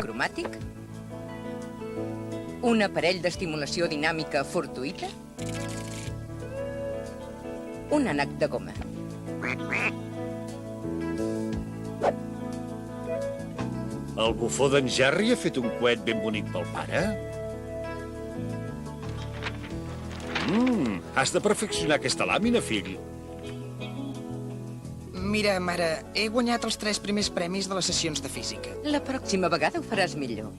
cromàtic, un aparell d'estimulació dinàmica fortuïta, un ànec de goma. El bufó d'en Jerry ha fet un coet ben bonic pel pare? Has de perfeccionar aquesta làmina, fill. Mira, mare, he guanyat els 3 primers premis de les sessions de física. La pròxima vegada ho faràs millor.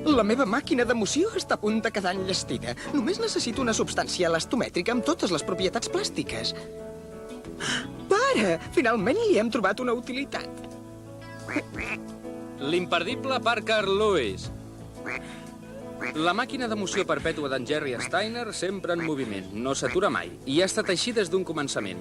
La meva màquina d'emoció està a punt de quedar enllestida. Només necessito una substància elastomètrica amb totes les propietats plàstiques. Pare, finalment li hem trobat una utilitat. L'imperdible Parker Lewis. La màquina d'emoció perpètua d'en Jerry Steiner sempre en moviment, no s'atura mai, i ha estat així des d'un començament.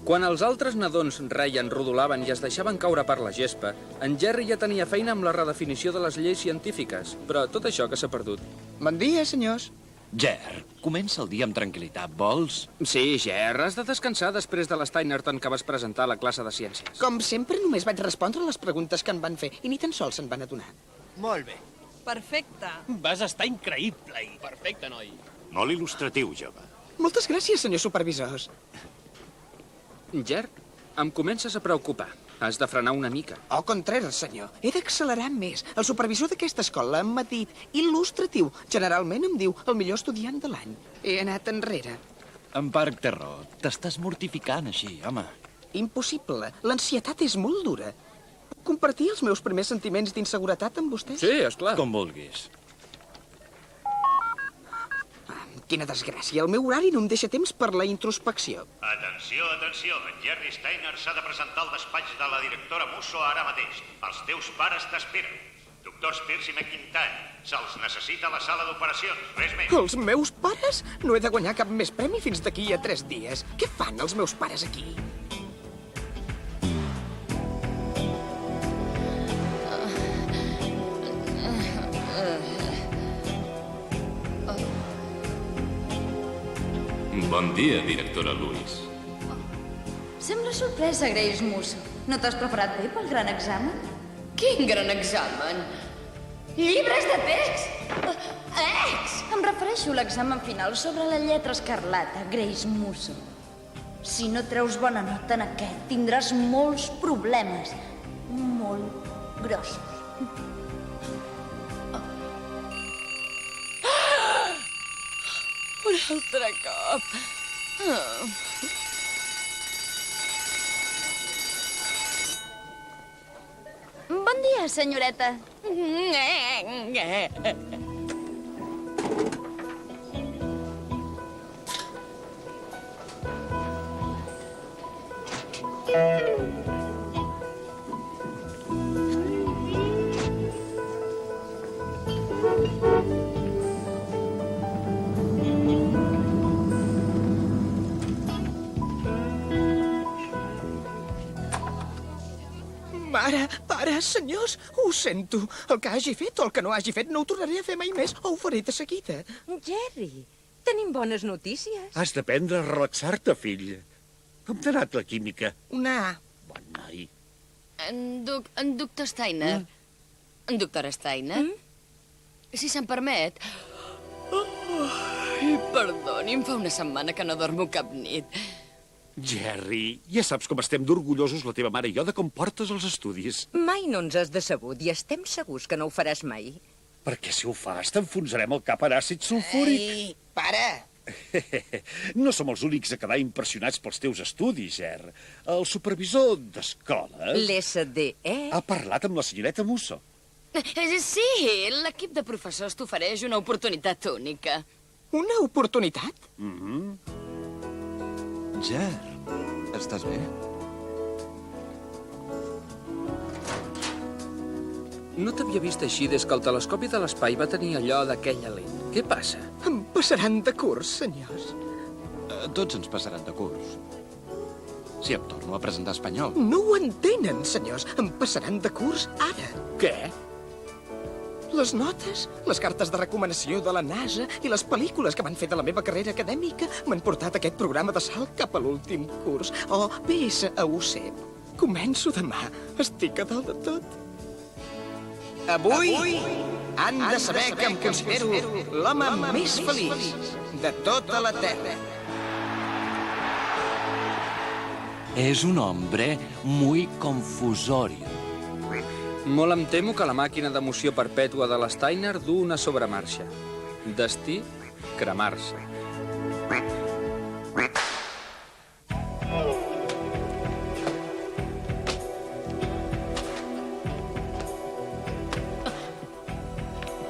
Quan els altres nadons reien, rodolaven i es deixaven caure per la gespa, en Jerry ja tenia feina amb la redefinició de les lleis científiques, però tot això que s'ha perdut. Bon dia, senyors. Ger, comença el dia amb tranquil·litat, vols? Sí, Ger, has de descansar després de l'Steinerton que vas presentar a la classe de ciències. Com sempre, només vaig respondre a les preguntes que em van fer i ni tan sols se'n van adonar. Molt bé. Perfecte. Vas estar increïble i... Perfecte, noi. Molt il·lustratiu, jove. Moltes gràcies, senyors supervisors. Ger, em comences a preocupar. Has de frenar una mica. Au contraire, senyor. He d'accelerar més. El supervisor d'aquesta escola m'ha dit il·lustratiu. Generalment em diu el millor estudiant de l'any. He anat enrere. En Parc té raó. T'estàs mortificant així, home. Impossible. L'ansietat és molt dura. Puc compartir els meus primers sentiments d'inseguretat amb vostès? Sí, esclar. Com vulguis. Quina desgràcia. El meu horari no em deixa temps per la introspecció. Atenció, atenció. En Jerry Steiner s'ha de presentar al despatx de la directora Musso ara mateix. Els teus pares t'esperen. Doctors Pierce i McIntyre. Se'ls necessita a la sala d'operacions, res més. Els meus pares? No he de guanyar cap més premi fins d'aquí a 3 dies. Què fan els meus pares aquí? Bon dia, directora Lewis. Sembla sorpresa, Grace Musso. No t'has preparat bé pel gran examen? Quin gran examen! Llibres de text! Em refereixo a l'examen final sobre la lletra escarlata, Grace Musso. Si no treus bona nota en aquest, tindràs molts problemes. Molt grossos. Un altre cop. Bon dia, senyoreta. Mare, pare, senyors, ho sento. El que hagi fet o el que no hagi fet no ho tornaré a fer mai més o ho faré de seguida. Jerry, tenim bones notícies. Has d'aprendre a relaxar-te, fill. Com t'ha anat la química? Una A. Bon noi. En doctor Steiner. En doctora Steiner? Si se'm permet... Perdoni, em fa una setmana que no dormo cap nit. Jerry, ja saps com estem d'orgullosos la teva mare i jo de com portes els estudis. Mai no ens has decebut i estem segurs que no ho faràs mai. Perquè si ho fas, t'enfonsarem el cap en àcid sulfúric. Ei, pare! No som els únics a quedar impressionats pels teus estudis, Ger. El supervisor d'escola... L'SDE... ha parlat amb la senyoreta Musso. Sí, l'equip de professors t'ofereix una oportunitat única. Una oportunitat? Ger, estàs bé? No t'havia vist així des que el telescopi de l'espai va tenir allò d'aquella lent. Què passa? Em passaran de curs, senyors. Tots ens passaran de curs. Si em torno a presentar espanyol. No ho entenen, senyors. Em passaran de curs ara. Què? Les notes, les cartes de recomanació de la NASA i les pel·lícules que m'han fet de la meva carrera acadèmica m'han portat aquest programa de salt cap a l'últim curs, o PSAUC. Començo demà. Estic a dalt de tot. Avui han de saber que em considero l'home més feliç de tota la Terra. És un hombre muy confusorio. Molt em temo que la màquina d'emoció perpètua de l'Steiner du una sobremarxa. Destí, cremar-se.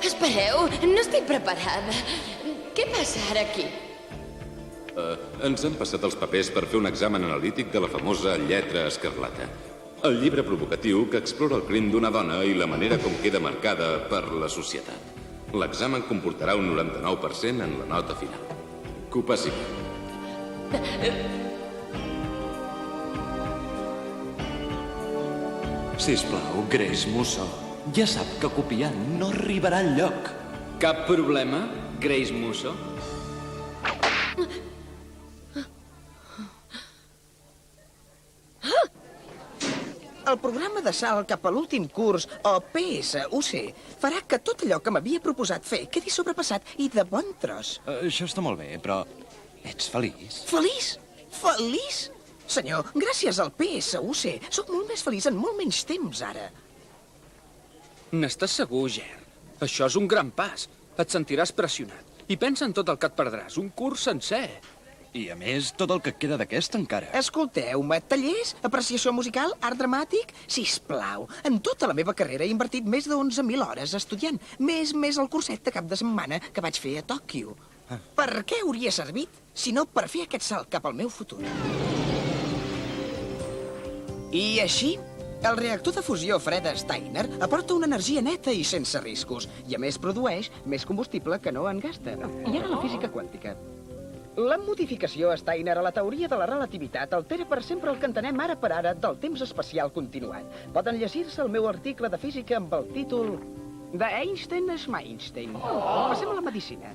Espereu, no estic preparada. Què passa ara aquí? Ens han passat els papers per fer un examen analític de la famosa lletra escarlata. El llibre provocatiu que explora el crim d'una dona i la manera com queda marcada per la societat. L'examen comportarà un 99% en la nota final. Que ho passi bé. Sisplau, Grace Musso. Ja sap que copiant no arribarà enlloc. Cap problema, Grace Musso? El programa de salt cap a l'últim curs, o PSUC, farà que tot allò que m'havia proposat fer quedi sobrepassat i de bon tros. Això està molt bé, però ets feliç? Feliç? Feliç? Senyor, gràcies al PSUC, sóc molt més feliç en molt menys temps, ara. N'estàs segur, Ger? Això és un gran pas. Et sentiràs pressionat. I pensa en tot el que et perdràs, un curs sencer. I, a més, tot el que et queda d'aquest encara. Escolteu-me, tallers, apreciació musical, art dramàtic... Sisplau, en tota la meva carrera he invertit més de 11.000 hores estudiant. Més el curset de cap de setmana que vaig fer a Tòquio. Per què hauria servit, si no per fer aquest salt cap al meu futur? I així, el reactor de fusió Fred Steiner aporta una energia neta i sense riscos, i a més produeix més combustible que no en gasta. I ara la física quàntica. La modificació Steiner a la teoria de la relativitat altera per sempre el que entenem ara per ara del temps espacial continuat. Poden llegir-se el meu article de física amb el títol de Einstein Schmeinstein. Passem a la medicina.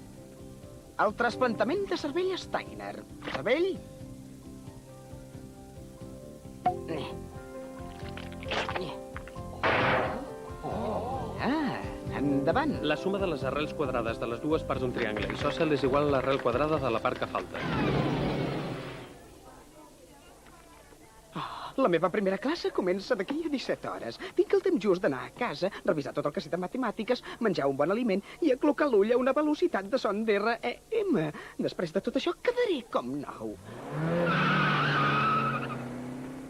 El trasplantament de cervell Steiner. Cervell? Endavant. La suma de les arrels quadrades de les dues parts d'un triangle isòscel és igual a l'arrel quadrada de la part que falta. La meva primera classe comença d'aquí a 17 hores. Tinc el temps just d'anar a casa, revisar tot el que sé de matemàtiques, menjar un bon aliment i aclocar l'ull a una velocitat de son d'REM. Després de tot això, quedaré com nou.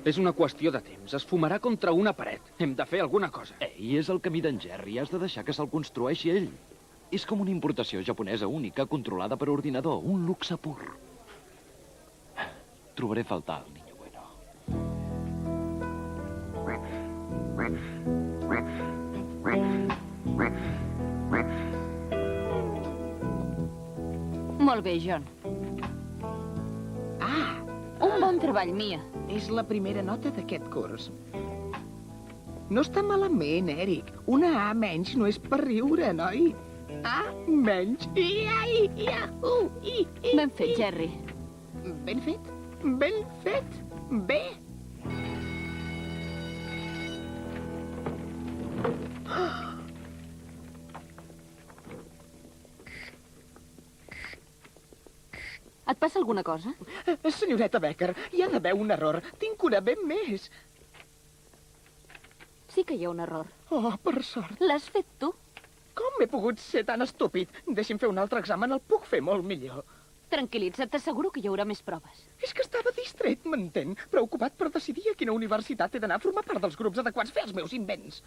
És una qüestió de temps. Es fumarà contra una paret. Hem de fer alguna cosa. Ei, és el camí d'en Jerry. Has de deixar que se'l construeixi ell. És com una importació japonesa única controlada per ordinador. Un luxe pur. Trobaré a faltar el niño bueno. Molt bé, John. Un bon treball, Mia. És la primera nota d'aquest curs. No està malament, Eric. Una A menys no és per riure, noi. A menys. Ben fet, Jerry. Ben fet. Ben fet. Bé. Et passa alguna cosa? Senyoreta Becker, hi ha d'haver un error. Tinc una B més. Sí que hi ha un error. Oh, per sort. L'has fet tu? Com he pogut ser tan estúpid? Deixi'm fer un altre examen, el puc fer molt millor. Tranquil·litza't, t'asseguro que hi haurà més proves. És que estava distret, m'entén? Preocupat per decidir a quina universitat he d'anar a formar part dels grups adequats fer els meus invents.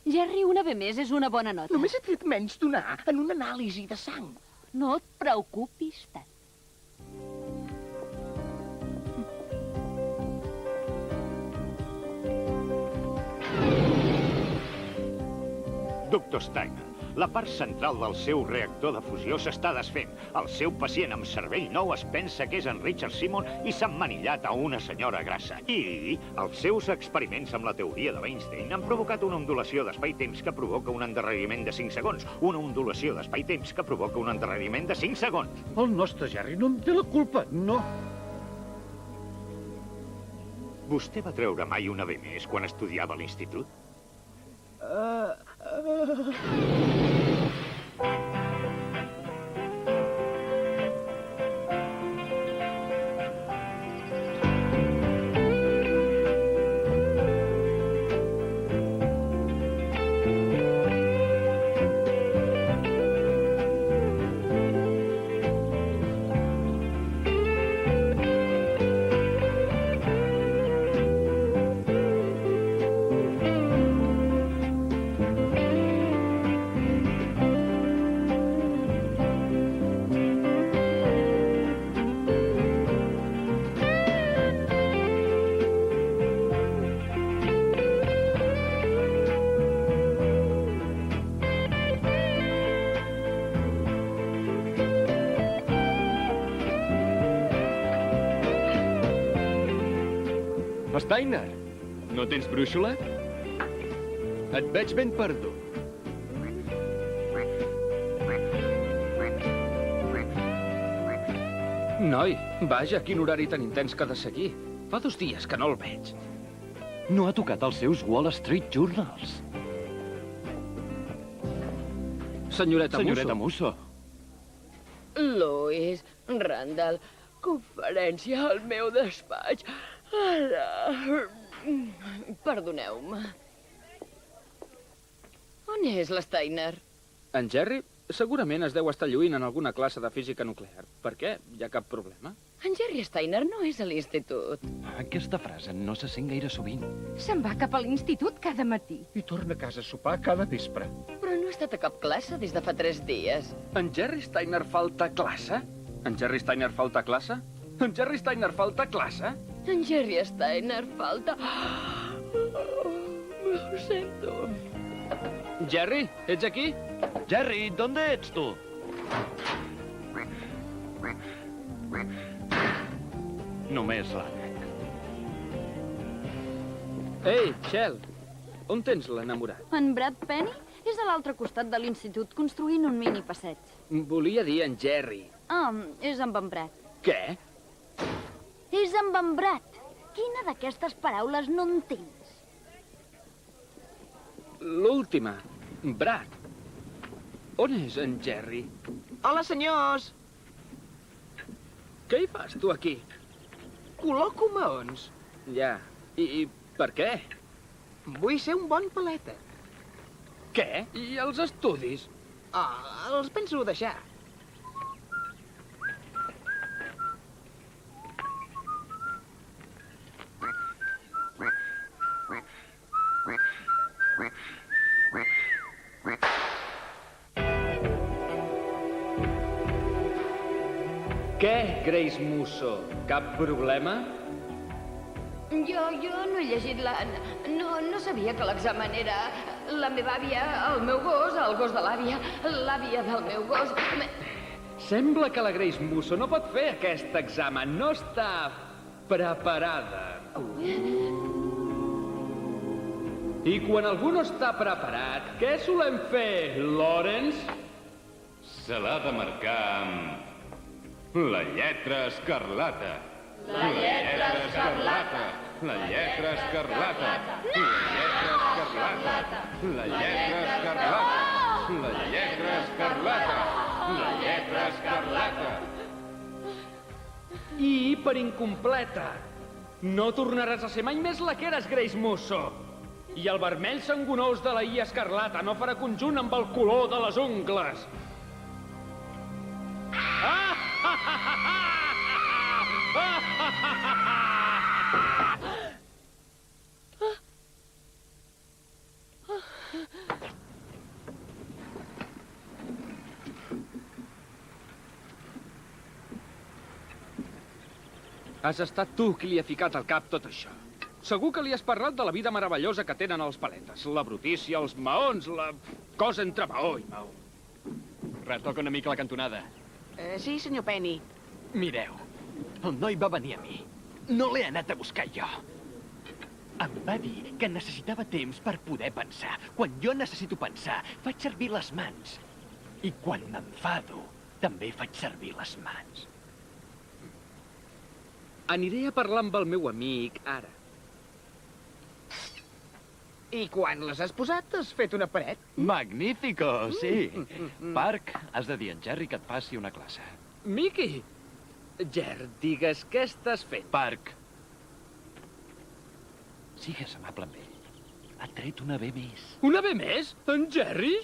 Jerry, una B més és una bona nota. Només he tret menys d'una A en una anàlisi de sang. No et preocupis tant. Doctor Steiner, la part central del seu reactor de fusió s'està desfent. El seu pacient amb cervell nou es pensa que és en Richard Simon i s'ha emmanillat a una senyora grassa. I els seus experiments amb la teoria de Weinstein han provocat una ondulació d'espai-temps que provoca un endarreriment de 5 segons. Una ondulació d'espai-temps que provoca un endarreriment de 5 segons. El nostre Jerry no en té la culpa, no. Vostè va treure mai una B més quan estudiava a l'institut? Steiner, no tens brúixola? Et veig ben perdut. Noi, vaja, quin horari tan intens que ha de seguir. Fa 2 dies que no el veig. No ha tocat els seus Wall Street Journals. Senyoreta Musso. Louis, Randall, conferència al meu despatx. Ara... Perdoneu-me. On és l'Steiner? En Jerry segurament es deu estar lluint en alguna classe de física nuclear. Per què? Hi ha cap problema? En Jerry Steiner no és a l'institut. Aquesta frase no se sent gaire sovint. Se'n va cap a l'institut cada matí. I torna a casa a sopar cada vespre. Però no ha estat a cap classe des de fa 3 dies. En Jerry Steiner falta classe? En Jerry Steiner falta classe? En Jerry Steiner falta classe? En Jerry Steiner falta... Ho sento. Jerry, ets aquí? Jerry, d'on ets tu? Només l'ànec. Ei, Shell, on tens l'enamorat? En Brad Penny és a l'altre costat de l'institut construint un mini passeig. Volia dir en Jerry. Ah, és amb en Brad. Què? És amb en Brad. Quina d'aquestes paraules no entens? L'última. Brad. On és en Jerry? Hola, senyors! Què hi fas, tu, aquí? Col·loco maons. Ja. I per què? Vull ser un bon paleta. Què? I els estudis? Els penso deixar. Què, Grace Musso? Cap problema? Jo no he llegit la... No sabia que l'examen era la meva àvia, el meu gos, el gos de l'àvia, l'àvia del meu gos... Sembla que la Grace Musso no pot fer aquest examen. No està preparada. I quan algú no està preparat, què solem fer, Lawrence? Se l'ha de marcar amb... la lletra escarlata. La lletra escarlata. La lletra escarlata. La lletra escarlata. La lletra escarlata. La lletra escarlata. La lletra escarlata. I per incompleta. No tornaràs a ser mai més la que eres, Grace Musso. I el vermell sangonós de la I escarlata no farà conjunt amb el color de les ungles. Has estat tu qui li ha ficat al cap tot això. Segur que li has parlat de la vida meravellosa que tenen els paletes. La brutícia, els maons, la cosa entre maó i maó. Retoca una mica la cantonada. Sí, senyor Penny. Mireu, el noi va venir a mi. No l'he anat a buscar jo. Em va dir que necessitava temps per poder pensar. Quan jo necessito pensar, faig servir les mans. I quan m'enfado, també faig servir les mans. Aniré a parlar amb el meu amic ara. I quan les has posat, has fet una paret? Magnífico, sí. Park, has de dir a en Jerry que et passi una classe. Mickey! Ger, digues, què estàs fent? Park. Sigues amable amb ell. Ha tret una B més. Una B més? En Jerry?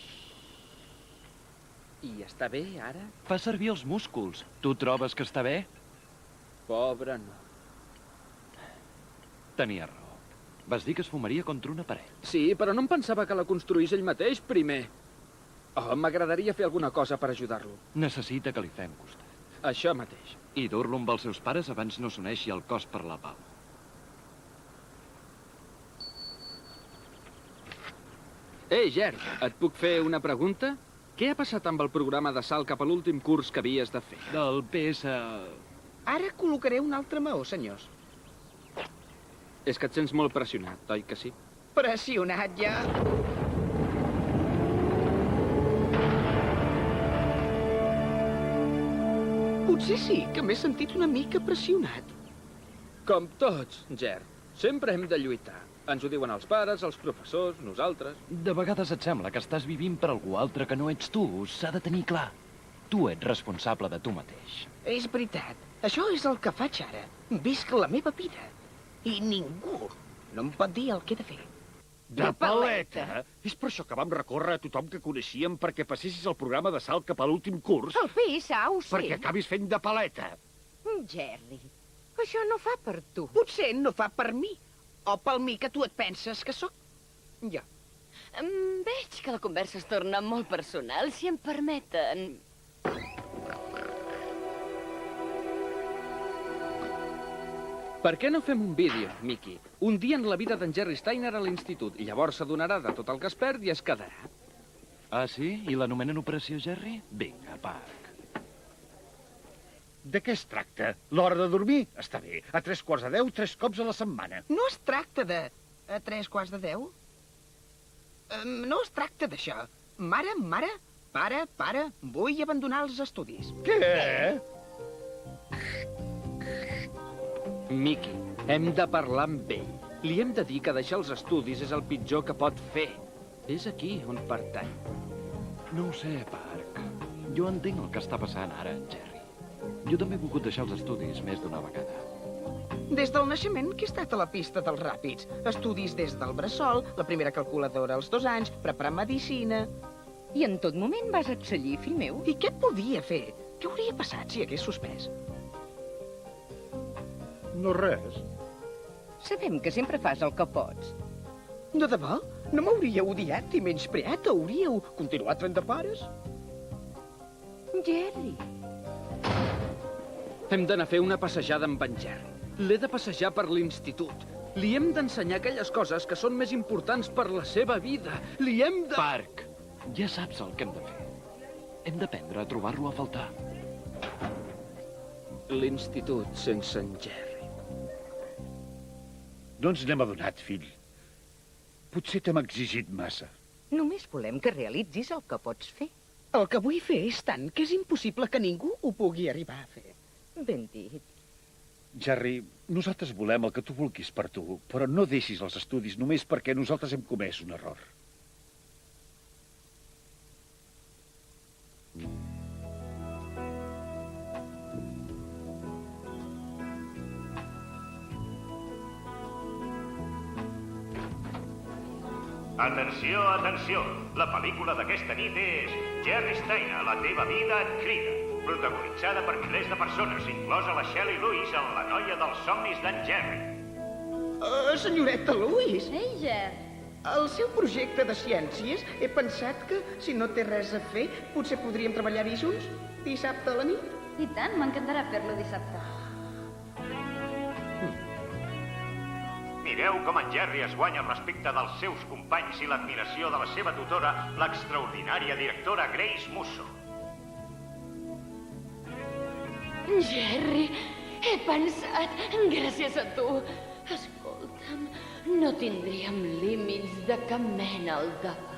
I està bé, ara? Fa servir els músculs. Tu trobes que està bé? Pobre no. Tenia raó. Vas dir que es fumaria contra una paret. Sí, però no em pensava que la construís ell mateix primer. Oh, m'agradaria fer alguna cosa per ajudar-lo. Necessita que li fem costat. Això mateix. I dur-lo amb els seus pares abans no s'uneixi al cos per la pau. Ei, Ger, et puc fer una pregunta? Què ha passat amb el programa de salt cap a l'últim curs que havies de fer? Del PS... Ara col·locaré un altre maó, senyors. És que et sents molt pressionat, oi que sí? Pressionat ja. Potser sí que m'he sentit una mica pressionat. Com tots, Ger. Sempre hem de lluitar. Ens ho diuen els pares, els professors, nosaltres. De vegades et sembla que estàs vivint per algú altre que no ets tu. S'ha de tenir clar. Tu ets responsable de tu mateix. És veritat. Això és el que faig ara. Visc la meva vida. I ningú no em pot dir el que he de fer. De paleta? És per això que vam recórrer a tothom que coneixíem perquè passessis el programa de salt cap a l'últim curs? El PSA, ho sé. Perquè acabis fent de paleta. Jerry, això no fa per tu. Potser no fa per mi. O pel mi que tu et penses que sóc. Jo. Veig que la conversa es torna molt personal, si em permeten. Per què no fem un vídeo, Mickey? Un dia en la vida d'en Jerry Steiner a l'institut. I llavors s'adonarà de tot el que es perd i es quedarà. Ah, sí? I l'anomenen Operació Jerry? Vinga, Park. De què es tracta? L'hora de dormir? Està bé. A 9:45, 3 cops a la setmana. No es tracta de... A 9:45? No es tracta d'això. Mare, pare, vull abandonar els estudis. Què? Mickey, hem de parlar amb ell. Li hem de dir que deixar els estudis és el pitjor que pot fer. És aquí on pertany. No ho sé, Park. Jo entenc el que està passant ara en Jerry. Jo també he volgut deixar els estudis més d'una vegada. Des del naixement que he estat a la pista dels ràpids. Estudis des del bressol, la primera calculadora als 2 anys, preparar medicina... I en tot moment vas excellir, fill meu. I què podia fer? Què hauria passat si hagués suspès? No res. Sabem que sempre fas el que pots. De debò? No m'hauríeu odiat i menyspreat? Hauríeu continuat fent de pares? Jerry. Hem d'anar a fer una passejada amb en Jerry. L'he de passejar per l'institut. Li hem d'ensenyar aquelles coses que són més importants per la seva vida. Li hem de... Park, ja saps el que hem de fer. Hem d'aprendre a trobar-lo a faltar. L'institut sense en Jerry. No ens n'hem adonat, fill. Potser t'hem exigit massa. Només volem que realitzis el que pots fer. El que vull fer és tant que és impossible que ningú ho pugui arribar a fer. Ben dit. Jerry, nosaltres volem el que tu vulguis per tu, però no deixis els estudis només perquè nosaltres hem comès un error. Atenció, atenció! La pel·lícula d'aquesta nit és Jerry Steiner, la teva vida et crida, protagonitzada per milers de persones, inclosa la Shelley Lewis en La noia dels somnis d'en Jerry. Senyoreta Lewis, Ei, Jerry. el seu projecte de ciències, he pensat que, si no té res a fer, potser podríem treballar-hi junts, dissabte a la nit. I tant, m'encantarà fer-lo dissabte. Mireu com en Jerry es guanya el respecte dels seus companys i l'admiració de la seva tutora, l'extraordinària directora Grace Musso. Jerry, he pensat, gràcies a tu. Escolta'm, no tindríem límits de cap mena al davant.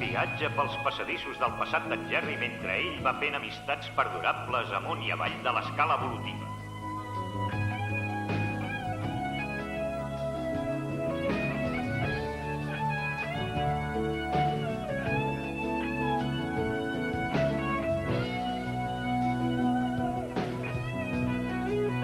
Viatge pels passadissos del passat d'en Jerry mentre ell va fent amistats perdurables amunt i avall de l'escala evolutiva.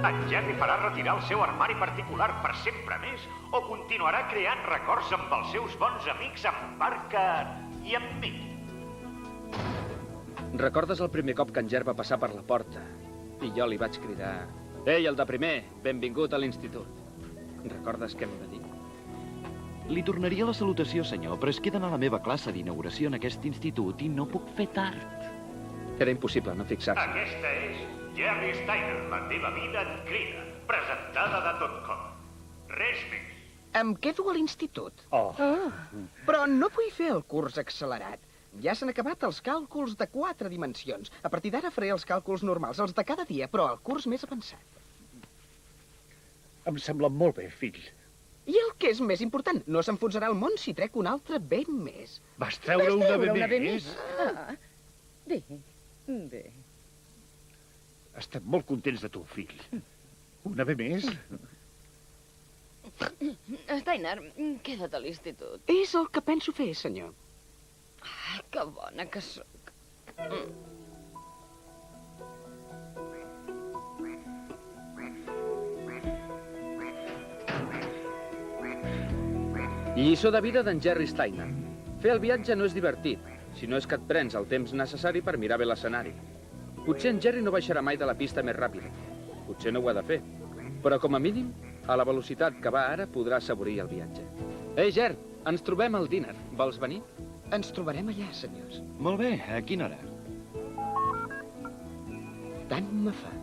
En Jerry farà retirar el seu armari particular per sempre més o continuarà creant records amb els seus bons amics en Parker i en Mickey? Recordes el primer cop que en Ger va passar per la porta i jo li vaig cridar: «Ei, el de primer, benvingut a l'institut». Recordes què em va dir? Li tornaria la salutació, senyor, però es queden a la meva classe d'inauguració en aquest institut i no puc fer tard. Era impossible no fixar-se. Aquesta és Jerry Steiner, la teva vida et crida, presentada de tot cor. Res més. Em quedo a l'institut. Oh. Però no vull fer el curs accelerat. Ja s'han acabat els càlculs de 4 dimensions. A partir d'ara faré els càlculs normals, els de cada dia, però el curs més avançat. Em sembla molt bé, fill. I el que és més important, no s'enfonsarà el món si trec un altre bé més. Vas treure una bé més? Ah, bé, bé. Estem molt contents de tu, fill. Una bé més? Steiner, queda't a l'institut. És el que penso fer, senyor. Ah, que bona que sóc. Lliçó de vida d'en Jerry Steiner. Fer el viatge no és divertit, si no és que et prens el temps necessari per mirar bé l'escenari. Potser en Jerry no baixarà mai de la pista més ràpida. Potser no ho ha de fer. Però com a mínim, a la velocitat que va ara podrà assaborir el viatge. Ei, Gerd, ens trobem al diner. Vols venir? Ens trobarem allà, senyors. Molt bé, a quina hora? Tant me fa.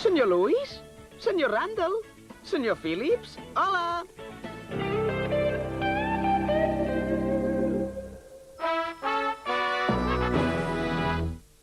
Senyor Lewis? Senyor Randall? Senyor Phillips? Hola!